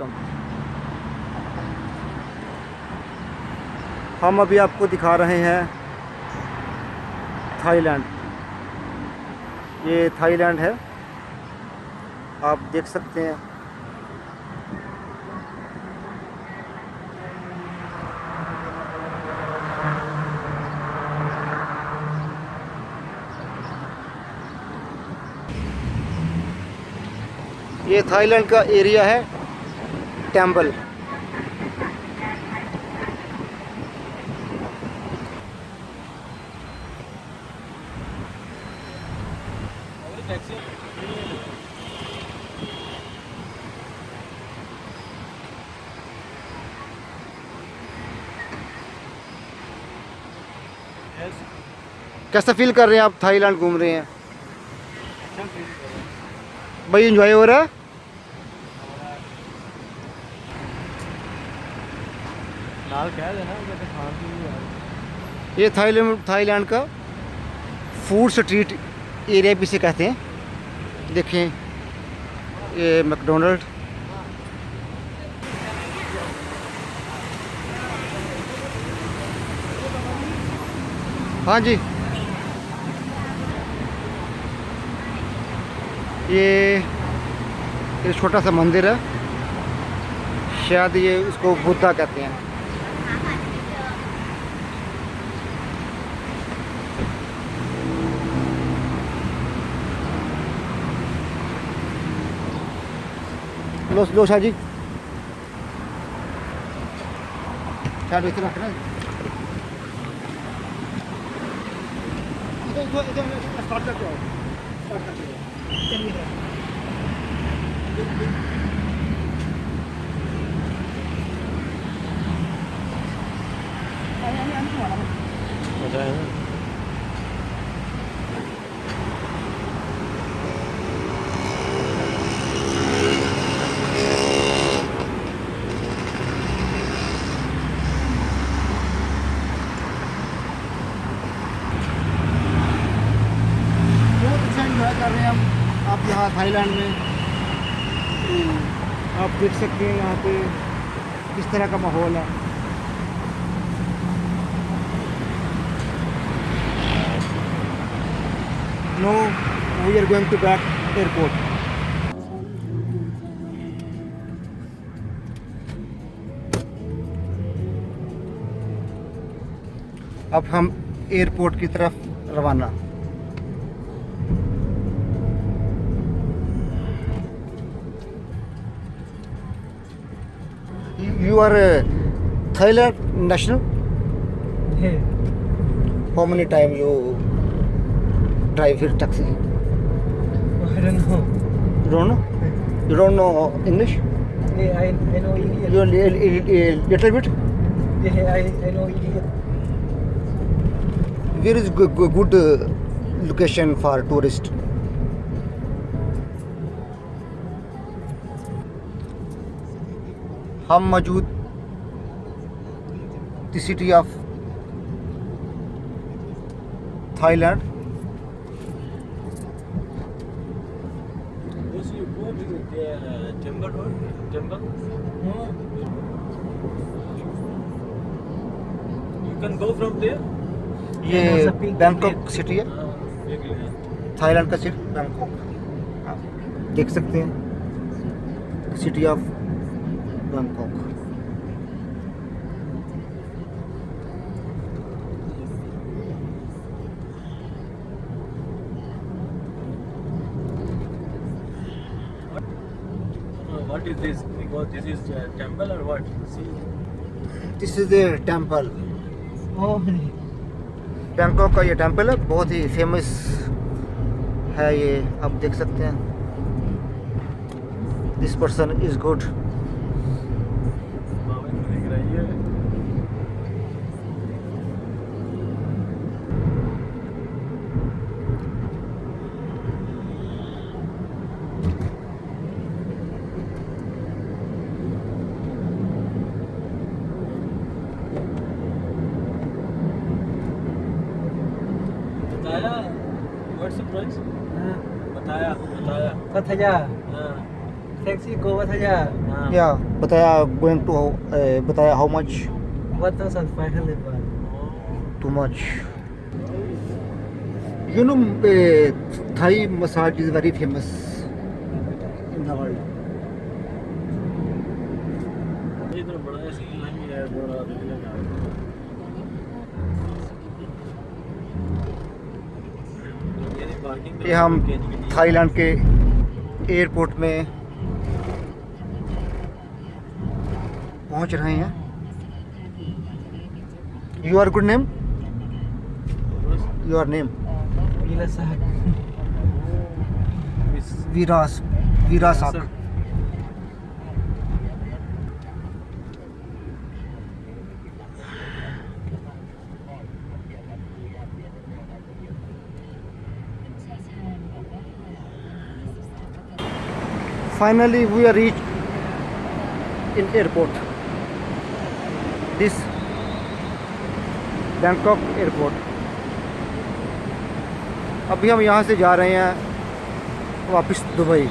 Welcome. हम अभी आपको दिखा रहे हैं थाईलैंड। ये थाईलैंड है, आप देख सकते हैं। ये थाईलैंड का एरिया है, टेम्पल। कैसा फील कर रहे हैं आप? थाईलैंड घूम रहे हैं भाई, एंजॉय हो रहा है? ये थाईलैंड का फूड स्ट्रीट एरिया भी से कहते हैं। देखें, ये मैकडोनल्ड। हाँ जी, ये छोटा सा मंदिर है, शायद ये इसको बुद्धा कहते हैं। लो शाह जी, शायद इतना रखना है। स्टार्ट करके आओ, स्टार्ट करके आओ। चलिए कर रहे हैं हम। आप यहाँ थाईलैंड में आप देख सकते हैं यहाँ पे किस तरह का माहौल है। No, we are going to back airport. अब हम एयरपोर्ट की तरफ रवाना। You are a Thailand national? Yeah. How many time you drive here taxi? I don't know. You don't know? You don't know English? Yeah, I know Indian. You a little bit? Yeah, I know Indian. Where is good location for tourist? हम मौजूद the city of Thailand. You can go from there. ये Yeah, no, Bangkok city है, देख लें। Thailand का city Bangkok. आप देख सकते हैं city of Bangkok. What is this? Because this is temple or what? See. This is the temple. Oh, Bangkok का ये टेम्पल है, बहुत ही फेमस है ये, आप देख सकते हैं। This person is good. दिख रही है। बताया, व्हाट्स द प्राइस? बताया। Pattaya. हाँ। taxi go Pattaya. Yeah, बताया going to बताया how much? 1,500 baht. Too much. You know, Thai massage is very famous in the world. इधर बड़ा सीन नहीं है बड़ा दिखने पार्किंग ये हम थाईलैंड के एयरपोर्ट में पहुंच रहे हैं. Your good name? Your name? Vilasak. Virasak. Finally, we are reached in airport. This Bangkok airport. अभी हम यहाँ से जा रहे हैं वापस दुबई.